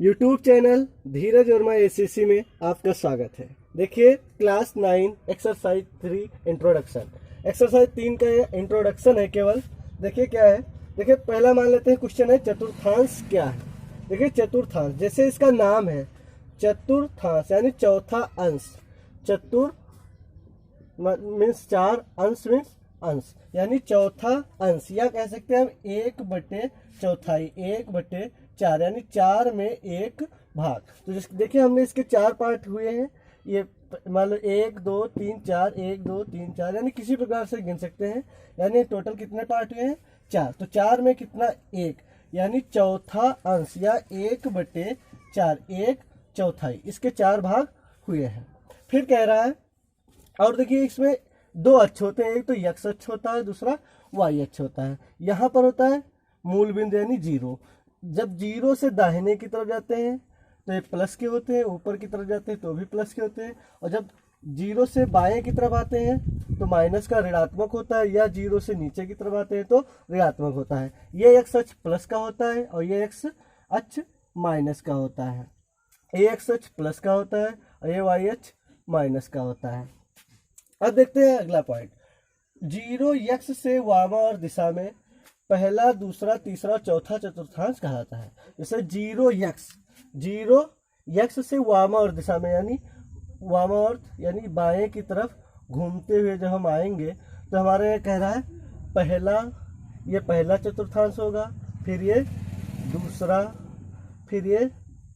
YouTube channel धीरज Verma ACC में आपका स्वागत है। देखिए क्लास 9 एक्सरसाइज 3 इंट्रोडक्शन। एक्सरसाइज 3 का ये इंट्रोडक्शन है केवल। देखिए क्या है, देखिए पहला मान लेते हैं क्वेश्चन है चतुर्थांश क्या है। देखिए चतुर्थांश जैसे इसका नाम है चतुर्थांश यानी चौथा अंश। चतुर मीन्स चार, अंश मीन्स अंश यानी चौथा अंश, या कह सकते हैं हम 1/4, 1/4 यानी 4 में 1 भाग। तो देखिए हमने इसके 4 पार्ट हुए हैं। ये मान लो 1 2 3 4, 1 2 3 4 यानी किसी प्रकार से गिन सकते हैं। यानी टोटल कितने पार्ट हुए हैं? 4। तो 4 में कितना? 1 यानी चौथा अंश या 1/4, 1/4 इसके 4 भाग हुए हैं। फिर कह रहा है, और देखिए इसमें 2 अक्ष होते हैं, एक तो यक्ष अक्ष होता है, दूसरा वाई अक्ष होता है। यहाँ पर होता है मूल बिंदु यानी 0। जब 0 से दाहिने की तरफ जाते हैं तो ये प्लस के होते हैं, ऊपर की तरफ जाते हैं तो भी प्लस के होते हैं, और जब 0 से बाएं की तरफ आते हैं तो माइनस का ऋणात्मक होता है, या 0 से नीचे की तरफ आते हैं तो ऋणात्मक होता है। ये एक्स अक्ष प्लस का होता है और ये एक्स अक्ष माइनस का होता है। ये एक्स अक्ष प्लस का होता है और ये वाई अक्ष माइनस का होता है। अब देखते हैं अगला पॉइंट। 0 यक्ष से वामावर्त दिशा में पहला, दूसरा, तीसरा, चौथा चतुर्थांश कहलाता है। जैसे 0 यक्ष से वामावर्त दिशा में यानी वामावर्त यानी बाएं की तरफ घूमते हुए जब हम आएंगे तो हमारे यहाँ कह रहा है पहला, ये पहला चतुर्थांश होगा, फिर ये दूसरा, फिर ये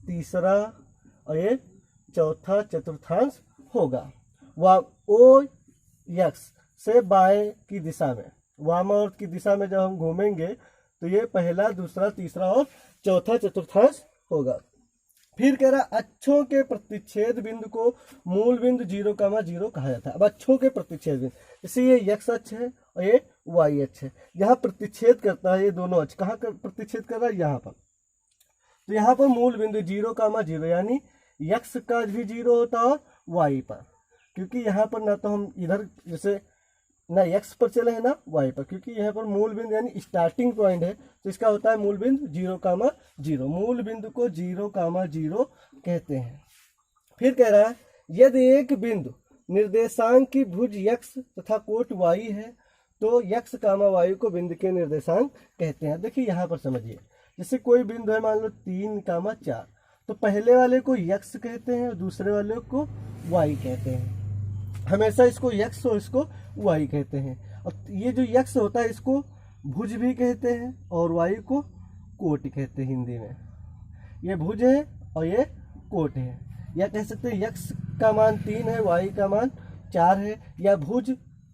तीसरा और ये चौथा चतुर्थांश होगा। ओ यक्ष से बाएं की दिशा में, वामावर्त की दिशा में जब हम घूमेंगे तो ये पहला, दूसरा, तीसरा और चौथा चतुर्थांश होगा। फिर कह रहा अक्षों के प्रतिच्छेद बिंदु को मूल बिंदु 0,0 कहा जाता है। अब अक्षों के प्रतिच्छेद बिंदु, जैसे ये यक्ष अक्ष है और ये वाई अक्ष है, यहाँ प्रतिच्छेद करता है ये दोनों अक्ष। कहाँ प्रतिच्छेद कर रहा है? यहाँ पर। तो यहाँ पर मूल बिंदु 0,0 यानी यक्ष का भी 0 होता है और वाई पर, क्योंकि यहाँ पर ना तो हम इधर जैसे ना एक्स पर चले हैं ना वाई पर, क्योंकि यहाँ पर मूल बिंदु यानी स्टार्टिंग पॉइंट है, तो इसका होता है मूल बिंदु 0,0। मूल बिंदु को 0,0 कहते हैं। फिर कह रहा है यदि एक बिंदु निर्देशांक की भुज यक्ष तथा कोट वाई है तो यक्ष कामा वाई को बिंदु के निर्देशांक कहते हैं। देखिए यहाँ पर समझिए, जैसे कोई बिंदु है मान लो 3,4, तो पहले वाले को यक्ष कहते हैं और दूसरे वाले को वाई कहते हैं। हमेशा इसको यक्ष और इसको वाई कहते हैं। और ये जो यक्ष होता है इसको भुज भी कहते हैं और वाई को कोट कहते हैं हिंदी में। ये भुज है और ये कोट है, या कह सकते हैं यक्ष का मान 3 है, वाई का मान 4 है, या भुज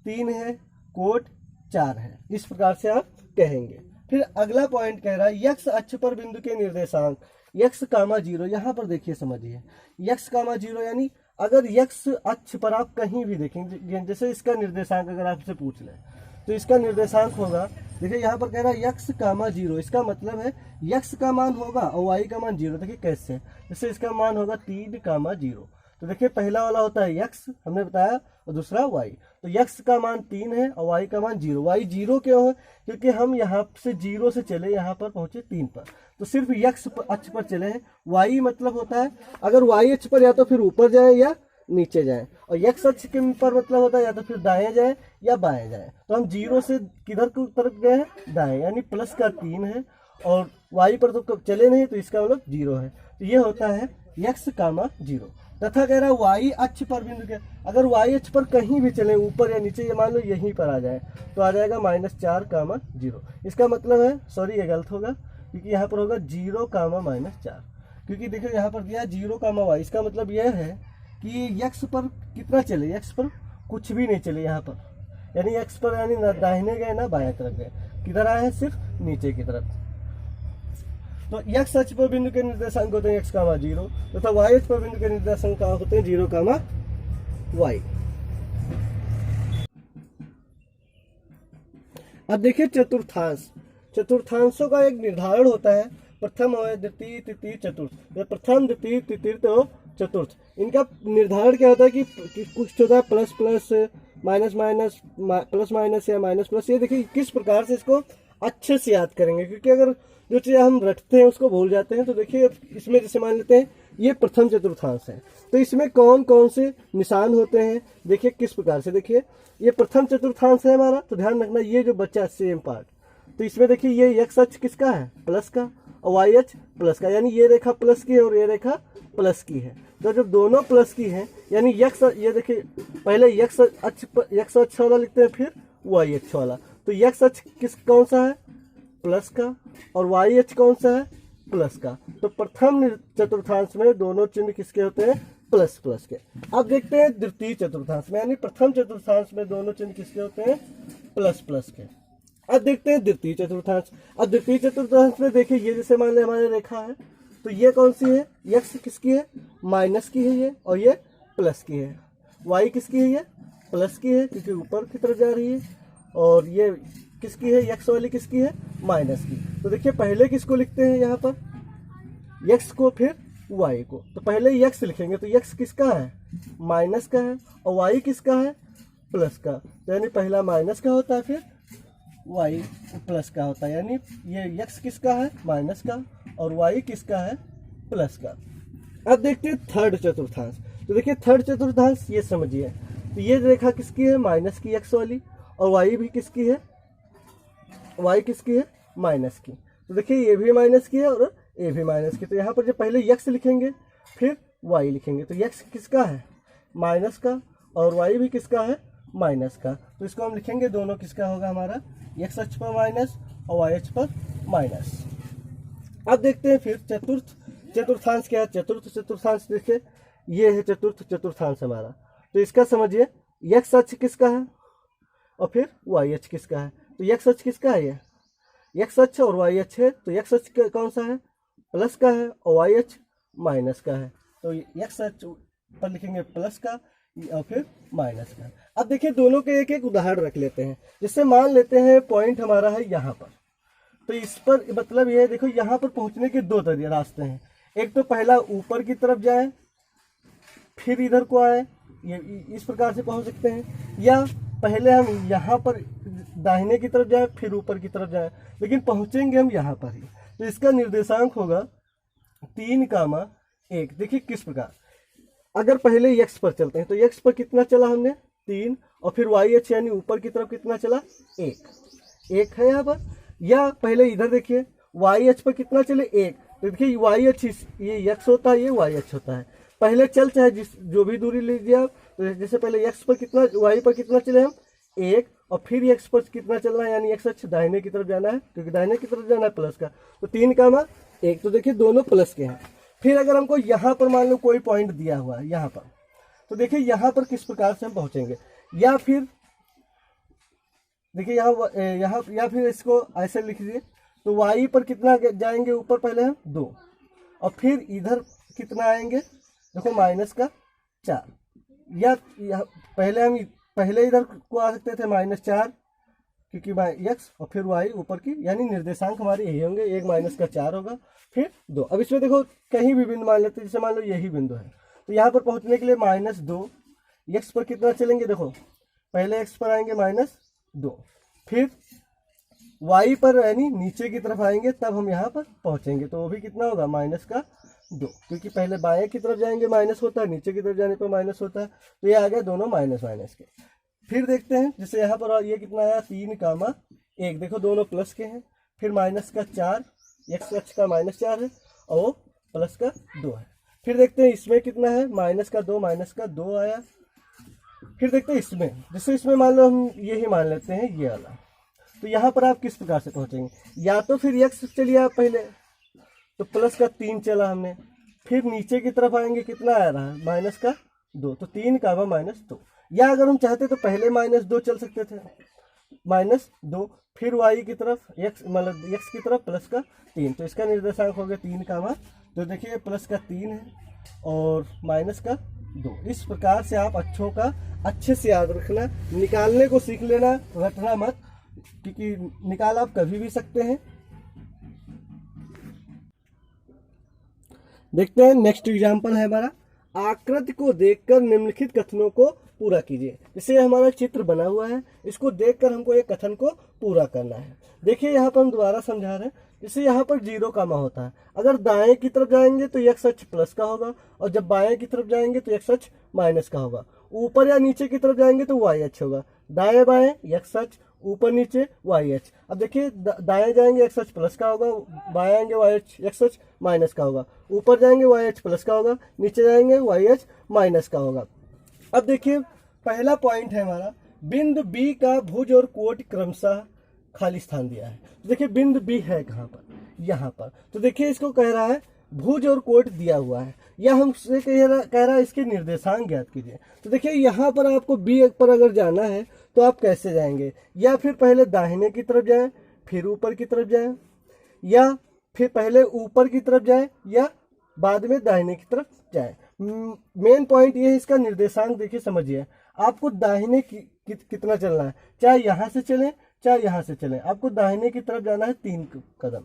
3 है, कोट 4 है। इस प्रकार से आप कहेंगे। फिर अगला पॉइंट कह रहा है यक्ष अक्ष पर बिंदु के निर्देशांक यक्ष कामा 0। यहाँ पर देखिए समझिए, यक्ष कामा 0 यानी अगर यक्ष अक्ष पर आप कहीं भी देखेंगे, जैसे इसका निर्देशांक अगर आपसे पूछ लें तो इसका निर्देशांक होगा, देखिए यहाँ पर कह रहा है यक्ष कामा 0, इसका मतलब है यक्ष का मान होगा और वाई का मान 0। देखिए कैसे, जैसे इसका मान होगा 3,0। तो देखिए पहला वाला होता है यक्ष हमने बताया और दूसरा वाई। तो यक्ष का मान 3 है और वाई का मान 0। वाई 0 क्यों है? क्योंकि हम यहाँ से 0 से चले यहाँ पर पहुंचे 3 पर, तो सिर्फ यक्ष अक्ष पर चले हैं। वाई मतलब होता है अगर वाई अक्ष पर या तो फिर ऊपर जाए या नीचे जाए, और यक्ष अक्ष के पर मतलब होता है या तो फिर दाएं जाए या बाएं जाए। तो हम 0 से किधर की तरफ गए हैं? दाएं, यानी प्लस का 3 है और वाई पर तो चले नहीं, तो इसका मतलब 0 है। तो ये होता है यक्ष कामा 0। तथा कह रहा है वाई अक्ष पर बिंदु के, अगर वाई अक्ष पर कहीं भी चले ऊपर या नीचे, ये मान लो यहीं पर आ जाए तो आ जाएगा -4,0। इसका मतलब है, सॉरी ये गलत होगा, क्योंकि यहाँ पर होगा 0,-4, क्योंकि देखो यहाँ पर दिया 0,y। इसका मतलब यह है कि यक्ष पर कितना चले, यक्ष पर कुछ भी नहीं चले यहाँ पर, यानी यक्ष पर यानी ना दाहिने गए ना बाएं तरफ गए, किधर आए हैं? सिर्फ नीचे की तरफ। तो यक्ष अक्ष पर बिंदु के निर्देशांक होते हैं यक्ष कामा 0, तथा वाई अक्ष पर बिंदु के निर्देशांक होते हैं 0,y। अब देखिए चतुर्थांश। चतुर्थांशों का एक निर्धारण होता है, प्रथम, द्वितीय, तृतीय, चतुर्थ। ये प्रथम, द्वितीय, तृतीय और चतुर्थ, इनका निर्धारण क्या होता है कि कुछ होता है plus plus, minus minus, plus minus या माइनस प्लस। ये देखिए किस प्रकार से इसको अच्छे से याद करेंगे, क्योंकि अगर जो चीज़ हम रटते हैं उसको भूल जाते हैं। तो देखिए इसमें जैसे मान लेते हैं ये प्रथम चतुर्थांश है, तो इसमें कौन कौन से निशान होते हैं देखिए किस प्रकार से। देखिए ये प्रथम चतुर्थांश है हमारा, तो ध्यान रखना ये जो बच्चा सेम पार्ट, तो इसमें देखिए ये एक्स अक्ष किसका है, प्लस का, और वाई अक्ष प्लस का, यानी ये रेखा प्लस की है और ये रेखा प्लस की है। तो जब दोनों प्लस की है यानी यक्स, ये देखिए पहले यक्स अक्ष वाला लिखते हैं फिर वाई अक्ष वाला। तो यक्स अक्ष किस कौन सा है, प्लस का, और वाई अक्ष कौन सा है, प्लस का। तो प्रथम चतुर्थांश में दोनों चिन्ह किसके होते हैं, प्लस प्लस के। अब देखते हैं द्वितीय चतुर्थांश में, यानी प्रथम चतुर्थांश में दोनों चिन्ह किसके होते हैं, प्लस प्लस के। अब देखते हैं द्वितीय चतुर्थांश। अब द्वितीय चतुर्थांश में देखिए ये जैसे मान लें हमारी रेखा है, तो ये कौन सी है, एक्स किसकी है, माइनस की है ये, और ये प्लस की है। वाई किसकी है, ये प्लस की है क्योंकि ऊपर की तरफ जा रही है, और ये किसकी है, एक्स वाली किसकी है, माइनस की। तो देखिए पहले किसको लिखते हैं यहाँ पर, एक्स को, फिर वाई को। तो पहले एक्स लिखेंगे, तो एक्स किसका है, माइनस का है, और वाई किसका है, प्लस का। तो यानी पहला माइनस का होता है, फिर वाई प्लस का होता है, यानी ये एक्स किसका है, माइनस का, और वाई किसका है, प्लस का। अब देखते हैं थर्ड चतुर्थांश। तो देखिए थर्ड चतुर्थांश ये समझिए, तो ये रेखा किसकी है, माइनस की एक्स वाली, और वाई भी किसकी है, वाई किसकी है, माइनस की। तो देखिए ये भी माइनस की है और ये भी माइनस की। तो यहाँ पर जो पहले एक्स लिखेंगे फिर वाई लिखेंगे, तो एक्स किसका है, माइनस का, और वाई भी किसका है, माइनस का। तो इसको हम लिखेंगे दोनों किसका होगा हमारा, एक्स अक्ष पर माइनस और वाई अक्ष पर माइनस। अब देखते हैं फिर चतुर्थ चतुर्थांश क्या है। चतुर्थ चतुर्थांश देखिए ये है चतुर्थ चतुर्थांश हमारा। तो इसका समझिए एक्स अक्ष किसका है और फिर वाई अक्ष किसका है। तो एक्स अक्ष किसका है, ये एक्स अक्ष और वाई अक्ष है। तो एक्स अक्ष कौन सा है, प्लस का है, और वाई अक्ष माइनस का है। तो एक्स अक्ष पर लिखेंगे प्लस का और फिर माइनस का। अब देखिए दोनों के एक एक उदाहरण रख लेते हैं। जिससे मान लेते हैं पॉइंट हमारा है यहाँ पर, तो इस पर मतलब ये देखो यहाँ पर पहुँचने के दो तरीके रास्ते हैं। एक तो पहला ऊपर की तरफ जाए फिर इधर को आए, ये इस प्रकार से पहुँच सकते हैं, या पहले हम यहाँ पर दाहिने की तरफ जाए फिर ऊपर की तरफ जाए, लेकिन पहुँचेंगे हम यहाँ पर ही। तो इसका निर्देशांक होगा 3,1। देखिए किस प्रकार, अगर पहले एक्स पर चलते हैं तो एक्स पर कितना चला हमने 3, और फिर वाई अक्ष यानी ऊपर की तरफ कितना चला 1 है यहाँ पर। या पहले इधर देखिए वाई अक्ष पर कितना चले 1, तो देखिए वाई अक्ष ये एक्स होता है, ये वाई अक्ष होता है। पहले चल चाहे जो भी दूरी लीजिए आप, तो जैसे पहले एक्स पर कितना, वाई पर कितना चले हम 1, और फिर एक्स पर कितना चलना है, यानी एक्स अक्ष दाहिने की तरफ जाना है क्योंकि दाहिने की तरफ जाना है प्लस का। तो 3,1, तो देखिए दोनों प्लस के हैं। फिर अगर हमको यहाँ पर मान लो कोई पॉइंट दिया हुआ है यहाँ पर, तो देखिए यहाँ पर किस प्रकार से हम पहुँचेंगे। या फिर देखिए यहाँ या फिर इसको ऐसे लिख दीजिए, तो वाई पर कितना जाएंगे ऊपर पहले हम 2, और फिर इधर कितना आएंगे देखो -4। या पहले इधर को आ सकते थे -4 क्योंकि एक्स और फिर वाई ऊपर की, यानी निर्देशांक हमारे यही होंगे, एक -4 होगा फिर 2। अब इसमें देखो कहीं भी बिंदु मान लेते हैं, जैसे मान लो यही बिंदु है, तो यहाँ पर पहुँचने के लिए -2, एक्स पर कितना चलेंगे देखो, पहले एक्स पर आएंगे -2, फिर वाई पर यानी नीचे की तरफ आएंगे तब हम यहाँ पर पहुँचेंगे, तो वो भी कितना होगा -2, क्योंकि पहले बाएं की तरफ जाएंगे माइनस होता है, नीचे की तरफ जाने पर माइनस होता है। तो ये आ गया दोनों माइनस माइनस के। फिर देखते हैं जैसे यहाँ पर ये कितना आया 3,1, देखो दोनों प्लस के हैं। फिर -4, एक्स अक्ष का -4 है और वो प्लस का 2 है। फिर देखते हैं इसमें कितना है, -2 आया। फिर देखते हैं इसमें, जैसे इसमें मान लो हम यही मान लेते हैं ये वाला, तो यहाँ पर आप किस प्रकार से पहुँचेंगे, या तो फिर एक्स चलिए आप पहले, तो प्लस का 3 चला हमने, फिर नीचे की तरफ आएंगे कितना आ रहा है -2, तो 3,-2। या अगर हम चाहते तो पहले -2 चल सकते थे, -2, फिर वाई की तरफ मतलब एक्स की तरफ प्लस का 3, तो इसका निर्देशांक हो गया 3, तो देखिए प्लस का 3 है और -2। इस प्रकार से आप अक्षों का अच्छे से याद रखना, निकालने को सीख लेना, रटना मत, क्योंकि निकाल आप कभी भी सकते हैं। देखते हैं नेक्स्ट एग्जाम्पल है हमारा, आकृति को देखकर निम्नलिखित कथनों को पूरा कीजिए। जैसे हमारा चित्र बना हुआ है, इसको देखकर हमको ये कथन को पूरा करना है। देखिए यहाँ पर हम दोबारा समझा रहे हैं, इससे यहाँ पर 0 कामा होता है। अगर दाएं की तरफ जाएंगे तो x अक्ष प्लस का होगा, और जब बाएं की तरफ जाएंगे तो x अक्ष माइनस का होगा। ऊपर या नीचे की तरफ जाएंगे तो y अक्ष होगा। दाएं बाएं x अक्ष, ऊपर नीचे y अक्ष। अब देखिए दाएं जाएंगे x अक्ष प्लस का होगा, बाएं आएंगे y अक्ष x अक्ष माइनस का होगा। ऊपर जाएंगे y अक्ष प्लस का होगा, नीचे जाएंगे y अक्ष माइनस का होगा। अब देखिए पहला पॉइंट है हमारा, बिंदु B का भुज और कोट क्रमशः खाली स्थान दिया है। तो देखिए बिंदु B है कहाँ पर, यहाँ पर। तो देखिए इसको कह रहा है भुज और कोट दिया हुआ है, या हमसे कह रहा है इसके निर्देशांक ज्ञात कीजिए। तो देखिए यहाँ पर आपको B पर अगर जाना है तो आप कैसे जाएंगे, या फिर पहले दाहिने की तरफ जाएं फिर ऊपर की तरफ जाएं, या फिर पहले ऊपर की तरफ जाएं या बाद में दाहिने की तरफ जाएं। मेन पॉइंट ये है इसका निर्देशांक देखिए समझिए, आपको दाहिने कितना चलना है, चाहे यहाँ से चलें चाहे यहाँ से चलें, आपको दाहिने की तरफ जाना है 3 कदम,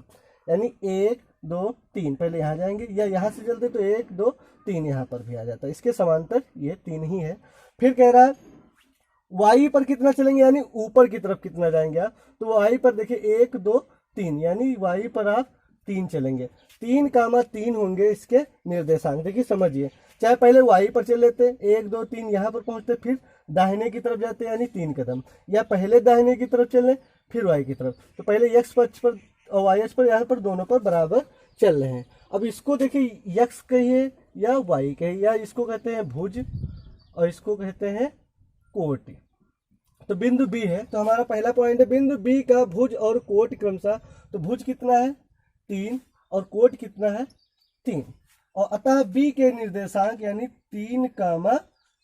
यानी 1 2 3। पहले यहाँ जाएंगे, या यहाँ से चलते तो 1 2 3 यहाँ पर भी आ जाता है, इसके समांतर ये 3 ही है। फिर कह रहा है y पर कितना चलेंगे, यानी ऊपर की तरफ कितना जाएंगे आप, तो y पर देखिए 1 2 3, यानी y पर आप 3 चलेंगे। 3 कामा 3 होंगे इसके निर्देशांक। देखिए समझिए, चाहे पहले y पर चल लेते 1 2 3 यहाँ पर पहुंचते, फिर दाहिने की तरफ जाते यानी 3 कदम, या पहले दाहिने की तरफ चल लें फिर y की तरफ। तो पहले x पक्ष पर और y अक्ष पर, यहाँ पर दोनों पर बराबर चल रहे हैं। अब इसको देखिए x कहिए या y कहिए, या इसको कहते हैं भुज और इसको कहते हैं कोट। तो बिंदु B है, तो हमारा पहला पॉइंट है बिंदु B का भुज और कोट क्रमशः। तो भुज कितना है 3 और कोट कितना है 3, और अतः B के निर्देशांक यानी 3 कामा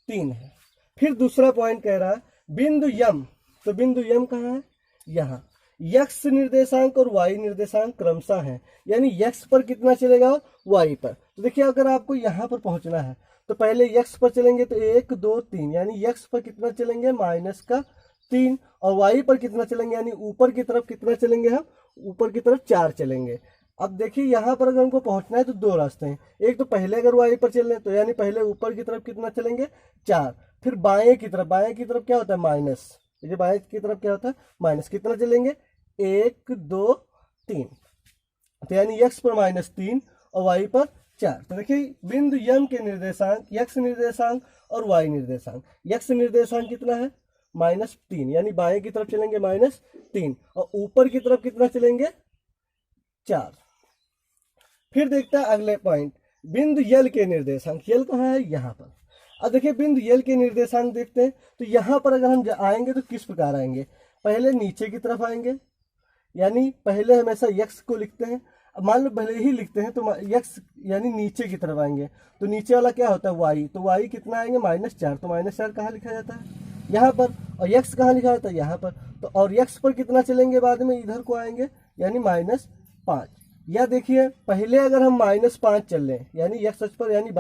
3 है। फिर दूसरा पॉइंट कह रहा है बिंदु यम। तो बिंदु यम कहाँ है, यहाँ। x निर्देशांक और y निर्देशांक क्रमशः है, यानी x पर कितना चलेगा y पर। तो देखिए अगर आपको यहाँ पर पहुंचना है तो पहले x पर चलेंगे तो 1 2 3, यानी x पर कितना चलेंगे -3, और y पर कितना चलेंगे यानी ऊपर की तरफ कितना चलेंगे हम, ऊपर की तरफ 4 चलेंगे। अब देखिए यहाँ पर अगर हमको पहुंचना है तो 2 रास्ते हैं, एक तो पहले अगर y पर चल रहे तो यानी पहले ऊपर की तरफ कितना चलेंगे 4, फिर बाएं की तरफ क्या होता है माइनस, देखिए बाएं की तरफ क्या होता है माइनस, कितना चलेंगे 1 2 3, तो यानी x पर -3 और y पर 4। तो देखिए बिंदु यम के निर्देशांक x निर्देशांक और y निर्देशांक, x निर्देशांक कितना है -3, यानी बाएं की तरफ चलेंगे -3, और ऊपर की तरफ कितना चलेंगे 4। फिर देखता है अगले पॉइंट बिंदु यल के निर्देशांक। यल कहाँ है, यहाँ पर। अब देखिए बिंदु यल के निर्देशांक देखते हैं, तो यहाँ पर अगर हम आएंगे तो किस प्रकार आएंगे, पहले नीचे की तरफ आएंगे, यानी पहले हमेशा x को लिखते हैं, अब मान लो भले ही लिखते हैं तो x यानी नीचे की तरफ आएंगे, तो नीचे वाला क्या होता है y, तो y कितना आएंगे -4, तो -4 कहाँ लिखा जाता है यहाँ पर, और x कहाँ लिखा जाता है यहाँ पर। तो और x पर कितना चलेंगे बाद में इधर को आएंगे यानी -5, या देखिए पहले अगर हम -5 चल रहे यानी x अक्ष पर, यानी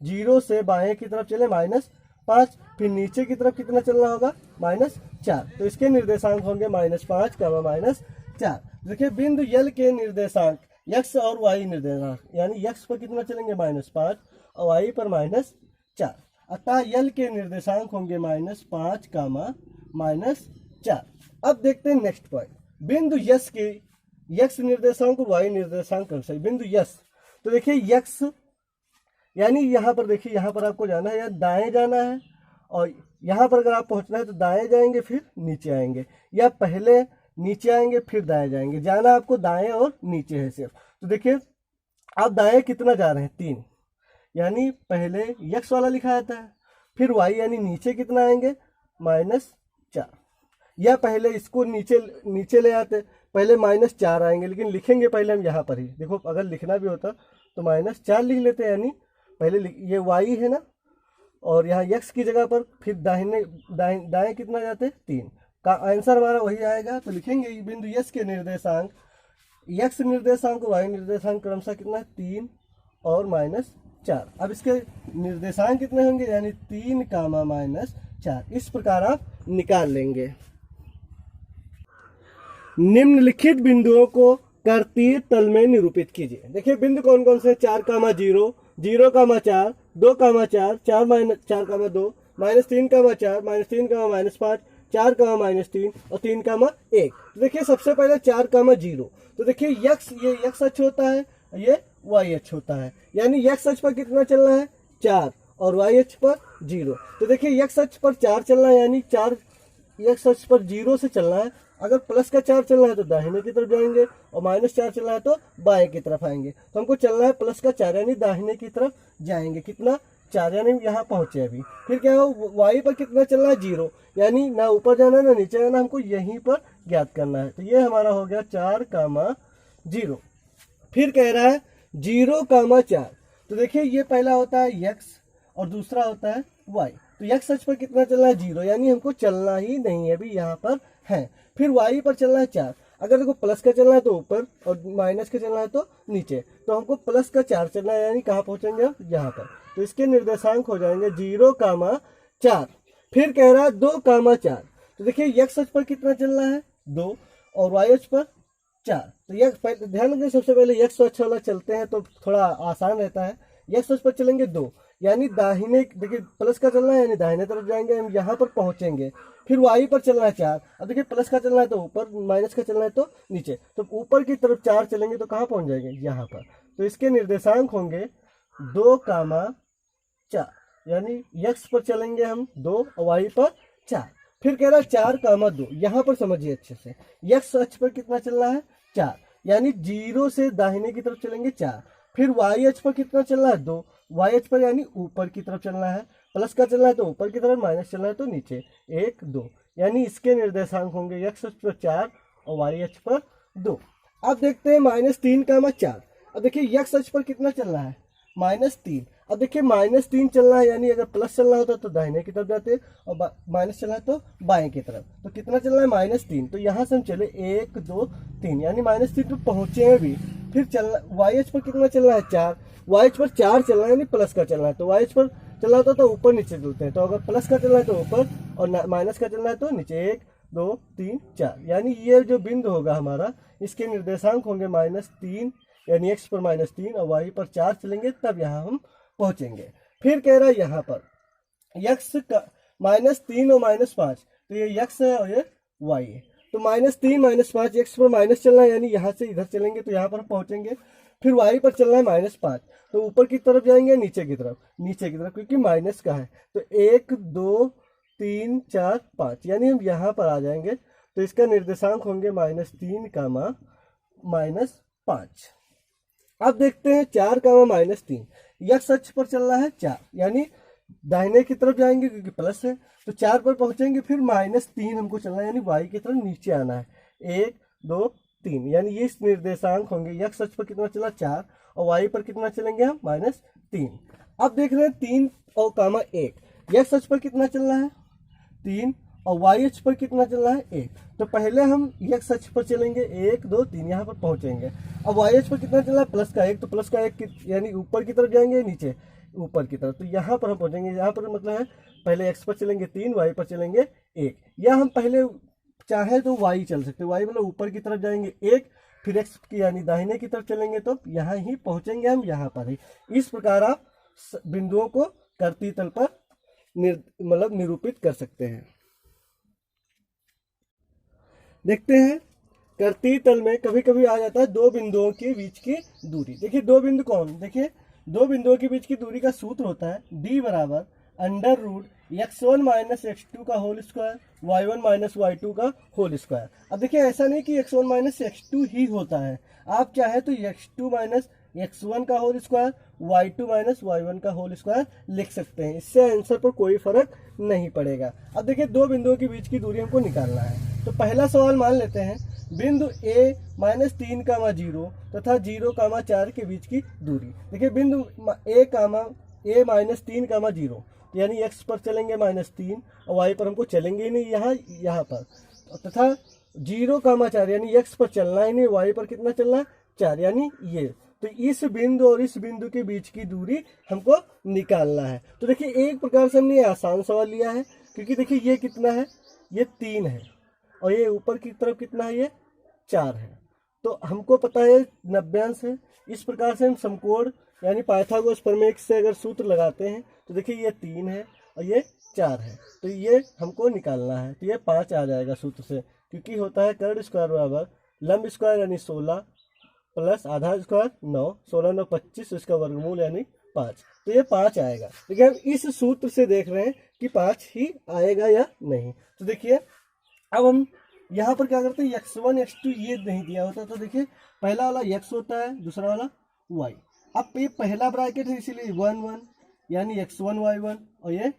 0 से बाएं की तरफ चले -5, फिर नीचे की तरफ कितना चलना होगा -4, तो इसके निर्देशांक होंगे -5 -4। देखिए बिंदु यल के निर्देशांक x और y निर्देशांक, यानी x पर कितना चलेंगे -5 और y पर -4, अतः यल के निर्देशांक होंगे -5 -4। अब देखते हैं नेक्स्ट पॉइंट बिंदु यस के x निर्देशांक और y निर्देशांक क्रमशः। बिंदु यस, तो देखिए x यानी यहाँ पर देखिए, यहाँ पर आपको जाना है या दाएं जाना है, और यहाँ पर अगर आप पहुँचना है तो दाएं जाएंगे फिर नीचे आएंगे, या पहले नीचे आएंगे फिर दाएं जाएंगे, जाना आपको दाएं और नीचे है सिर्फ। तो देखिए आप दाएं कितना जा रहे हैं 3, यानी पहले x वाला लिखा जाता है, फिर y यानी नीचे कितना आएंगे -4, या पहले इसको नीचे ले आते, पहले -4 आएंगे, लेकिन लिखेंगे पहले हम यहाँ पर ही। देखो अगर लिखना भी होता तो -4 लिख लेते, यानी पहले ये y है ना, और यहाँ x की जगह पर फिर दाएं कितना जाते 3, का आंसर हमारा वही आएगा। तो लिखेंगे बिंदु यस के निर्देशांक x निर्देशांक और y निर्देशांक क्रमशः कितना है 3 और -4। अब इसके निर्देशांक कितने होंगे, यानी 3 -4, इस प्रकार आप निकाल लेंगे। निम्नलिखित बिंदुओं को कर्तीय तल में निरूपित कीजिए। देखिए बिंदु कौन कौन से, 4 0 0 4 2 4 4 4 2 -3 4 -3 -5 4 कामा -3 और 3 कामा 1। तो देखिए सबसे पहले 4 कामा 0, तो देखिए ये x अक्ष होता है, ये y अक्ष होता है, यानी x अक्ष पर कितना चलना है 4 और y अक्ष पर 0। तो देखिए x अक्ष पर 4 चलना है, यानी 4 x अक्ष पर 0 से चलना है। अगर प्लस का 4 चलना है तो दाहिने की तरफ जाएंगे और -4 चलना है तो बाएं की तरफ आएंगे। तो हमको चलना है प्लस का 4 यानी दाहिने की तरफ जाएंगे, कितना 4 यानी यहाँ पहुंचे अभी। फिर क्या हो, y पर कितना चलना है 0, यानी ना ऊपर जाना ना नीचे जाना, हमको यहीं पर ज्ञात करना है। तो ये हमारा हो गया 4 कामा 0। फिर कह रहा है 0 कामा 4, तो देखिए ये पहला होता है x और दूसरा होता है y। तो x अक्ष पर कितना चलना है 0, यानी हमको चलना ही नहीं है, अभी यहाँ पर है। फिर y पर चलना है 4, अगर देखो प्लस का चलना है तो ऊपर और माइनस का चलना है तो नीचे, तो हमको प्लस का 4 चलना है, यानी कहाँ पहुंचेंगे हम यहाँ पर। तो इसके निर्देशांक हो जाएंगे 0 कामा 4। फिर कह रहा है 2 कामा 4, तो देखिए x अक्ष पर कितना चलना है 2 और y अक्ष पर 4। तो यह ध्यान रखिए, सबसे पहले x अक्ष वाला चलते हैं तो थोड़ा आसान रहता है। x अक्ष पर चलेंगे 2, यानी दाहिने, देखिए प्लस का चलना है यानी दाहिने तरफ जाएंगे, हम यहाँ पर पहुंचेंगे। फिर y पर चलना है 4, अब देखिए प्लस का चलना है तो ऊपर, माइनस का चलना है तो नीचे, तो ऊपर की तरफ 4 चलेंगे तो कहाँ पहुंच जाएंगे यहाँ पर। तो इसके निर्देशांक होंगे 2 कामा 4, यानी x पर चलेंगे हम 2 और y पर 4। फिर कह रहा है 4 कामा 2, यहाँ पर समझिए अच्छे से, x अक्ष पर कितना चलना है 4, यानी 0 से दाहिने की तरफ चलेंगे 4। फिर y अक्ष पर कितना चलना है 2, y अक्ष पर यानी ऊपर की तरफ चलना है, प्लस का चलना है तो ऊपर की तरफ, माइनस चलना है तो नीचे 1 2, यानी इसके निर्देशांक होंगे x अक्ष पर 4 और y अक्ष पर 2। अब देखते हैं -3 कामा 4, अब देखिए x अक्ष पर कितना चलना है -3, अब देखिए -3 चलना है, यानी अगर प्लस चलना होता तो दाहिने की तरफ जाते और माइनस चलना है तो बाएं की तरफ। तो कितना चलना है -3, तो यहाँ से हम चले 1 2 3, यानी -3 पे पहुंचे हैं भी। फिर चलना y अक्ष पर कितना चलना है 4, y अक्ष पर 4 चलना है, यानी प्लस का चलना है, तो y अक्ष पर चलना होता तो ऊपर नीचे चलते हैं, तो अगर प्लस का चलना है तो ऊपर और माइनस का चलना है तो नीचे 1 2 3 4, यानी ये जो बिंदु होगा हमारा, इसके निर्देशांक होंगे -3, यानी x पर -3 और y पर 4 चलेंगे तब यहाँ हम पहुंचेंगे। फिर कह रहा है यहाँ पर x का -3 और -5, तो ये x है और ये y है, तो -3 -5, x पर माइनस चलना है, यानी यहाँ से इधर चलेंगे तो यहाँ पर पहुंचेंगे। फिर y पर चलना है -5, तो ऊपर की तरफ जाएंगे नीचे की तरफ, क्योंकि माइनस का है, तो 1 2 3 4 5, यानी हम यहाँ पर आ जाएंगे। तो इसका निर्देशांक होंगे -3 कामा -5। अब देखते हैं 4 कामा -3, x अक्ष पर चल रहा है 4, यानी दाहिने की तरफ जाएंगे क्योंकि प्लस है, तो 4 पर पहुंचेंगे। फिर -3 हमको चलना है, यानी y की तरफ नीचे आना है, 1 2 3, यानी ये निर्देशांक होंगे। x अक्ष पर कितना चला 4 और y पर कितना चलेंगे हम -3। अब देख रहे हैं 3 और कामा 1, x अक्ष पर कितना चलना है 3 और y अक्ष पर कितना चलना है 1, तो पहले हम x अक्ष पर चलेंगे 1 2 3, यहाँ पर पहुंचेंगे। अब y अक्ष पर कितना चलना है प्लस का 1, तो प्लस का 1 यानी ऊपर की तरफ जाएंगे, नीचे ऊपर की तरफ, तो यहाँ पर हम पहुंचेंगे। यहाँ पर मतलब है पहले x पर चलेंगे 3, y पर चलेंगे 1, या हम पहले चाहे तो y चल सकते, y मतलब ऊपर की तरफ जाएंगे 1, फिर x की यानी दाहिने की तरफ चलेंगे तो यहाँ ही पहुंचेंगे हम, यहाँ पर ही। इस प्रकार आप बिंदुओं को कर्ती तल पर मतलब निरूपित कर सकते हैं। देखते हैं कर्ती तल में कभी कभी आ जाता है दो बिंदुओं के बीच की दूरी। देखिए दो बिंदु कौन, देखिए दो बिंदुओं के बीच की दूरी का सूत्र होता है d बराबर √x1 - x2 का होल स्क्वायर y1 - y2 का होल स्क्वायर। अब देखिए ऐसा नहीं कि x1 - x2 ही होता है, आप चाहे तो x2 - x1 का होल स्क्वायर y2 - y1 का होल स्क्वायर लिख सकते हैं, इससे आंसर पर कोई फर्क नहीं पड़ेगा। अब देखिए दो बिंदुओं के बीच की दूरी हमको निकालना है, तो पहला सवाल मान लेते हैं बिंदु a -3, 0 तथा 0, 4 के बीच की दूरी। देखिए बिंदु a -3, 0, यानी x पर चलेंगे -3 और y पर हमको चलेंगे ही नहीं, यहाँ पर, तथा 0, 4 यानी x पर चलना ही नहीं, y पर कितना चलना है 4, यानी ये। तो इस बिंदु और इस बिंदु के बीच की दूरी हमको निकालना है। तो देखिए एक प्रकार से हमने आसान सवाल लिया है, क्योंकि देखिए ये कितना है, ये 3 है और ये ऊपर की तरफ कितना है, ये 4 है, तो हमको पता है 90 अंश है। इस प्रकार से हम समकोण यानी पाइथागोरस प्रमेय से अगर सूत्र लगाते हैं तो देखिए ये 3 है और ये 4 है, तो ये हमको निकालना है। तो ये 5 आ जाएगा सूत्र से, क्योंकि होता है कर्ण स्क्वायर बराबर लंब स्क्वायर यानी 16 प्लस आधा स्क्वायर 9, 16 9 25, इसका वर्गमूल यानी 5, तो ये 5 आएगा। देखिए हम इस सूत्र से देख रहे हैं कि 5 ही आएगा या नहीं। तो देखिए अब हम यहाँ पर क्या करते हैं, x1 x2 ये नहीं दिया होता, तो देखिए पहला वाला x होता है, दूसरा वाला y। अब ये पहला ब्रैकेट है इसीलिए 1 1 यानी x1 y1 और ये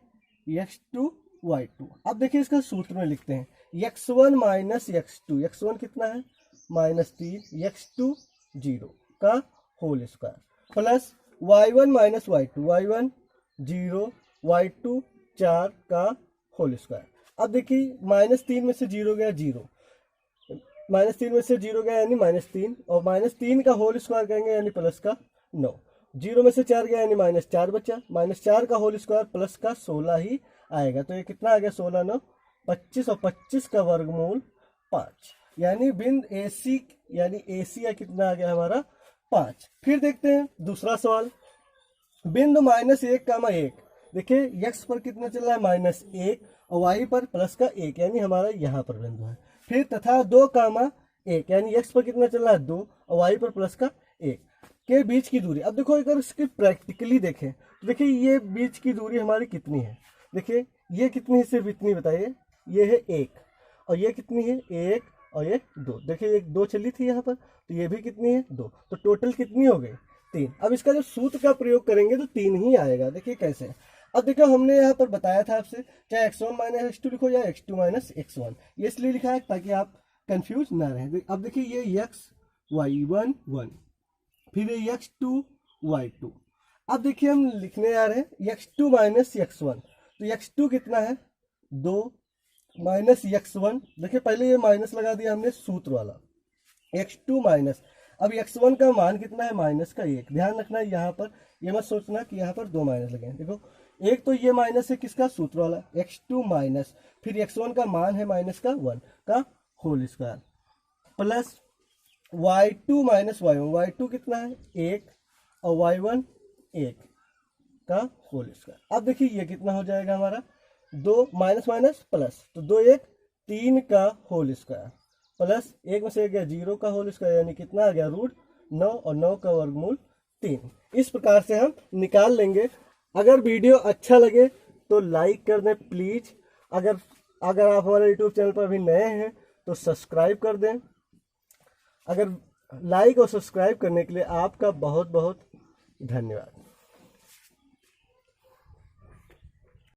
x2 y2। अब देखिए इसका सूत्र में लिखते हैं x1 माइनस x2, x1 कितना है -3, x2 0 का whole square plus y1 minus y2, y1 0 y2 4 का होल स्क्वायर। अब देखिए -3 में से 0 गया 0, -3 में से 0 गया यानी -3, और -3 का होल स्क्वायर करेंगे यानी प्लस का 9, 0 में से 4 गया यानी -4 बचा, -4 का होल स्क्वायर प्लस का 16 ही आएगा। तो ये कितना आ गया 16 9 25, और 25 का वर्गमूल 5, यानी बिंदु AC यानी एशिया कितना आ गया हमारा 5। फिर देखते हैं दूसरा सवाल, बिंदु -1, देखिए x पर कितना चल रहा है -1 और y पर प्लस का 1, यानी हमारा यहाँ पर बिंदु है। फिर तथा 2, 1 यानी x पर कितना चल रहा है 2 और y पर प्लस का 1 के बीच की दूरी। अब देखो अगर इसकी प्रैक्टिकली देखें तो देखिए ये बीच की दूरी हमारी कितनी है, देखिए ये कितनी है, सिर्फ इतनी बताइए, ये है 1 और ये कितनी है 1 और ये 2, देखिए 1 2 चली थी यहाँ पर, तो ये भी कितनी है 2, तो टोटल कितनी हो गई 3। अब इसका जो सूत्र का प्रयोग करेंगे तो 3 ही आएगा। देखिए कैसे, अब देखो हमने यहाँ पर बताया था आपसे चाहे x1 माइनस x2 लिखो या x2 माइनस x1, ये इसलिए लिखा है ताकि आप कंफ्यूज ना रहें। अब देखिए ये x y1 1, फिर ये x2 y2। अब देखिए हम लिखने आ रहे हैं x2 माइनस x1, तो x2 कितना है 2 माइनस x1, देखिए पहले ये माइनस लगा दिया हमने सूत्र वाला, x2 माइनस, अब x1 का मान कितना है माइनस का 1। ध्यान रखना है यहाँ पर, ये मत सोचना कि यहाँ पर 2 माइनस लगे हैं। देखो एक तो ये माइनस है किसका, सूत्र वाला, x2 माइनस, फिर x1 का मान है माइनस का 1 का whole square, plus y2 minus y1, y2 कितना है 1 और y1 1 का होल स्क्वायर। अब देखिए ये कितना हो जाएगा हमारा 2 माइनस माइनस प्लस, तो 2 1 3 का होल स्क्वायर प्लस 1 में से गया 0 का होल स्क्वायर, यानी कितना आ गया √9 और 9 का वर्गमूल 3। इस प्रकार से हम निकाल लेंगे। अगर वीडियो अच्छा लगे तो लाइक कर दें प्लीज, अगर आप हमारे यूट्यूब चैनल पर भी नए हैं तो सब्सक्राइब कर दें। अगर लाइक और सब्सक्राइब करने के लिए आपका बहुत बहुत धन्यवाद।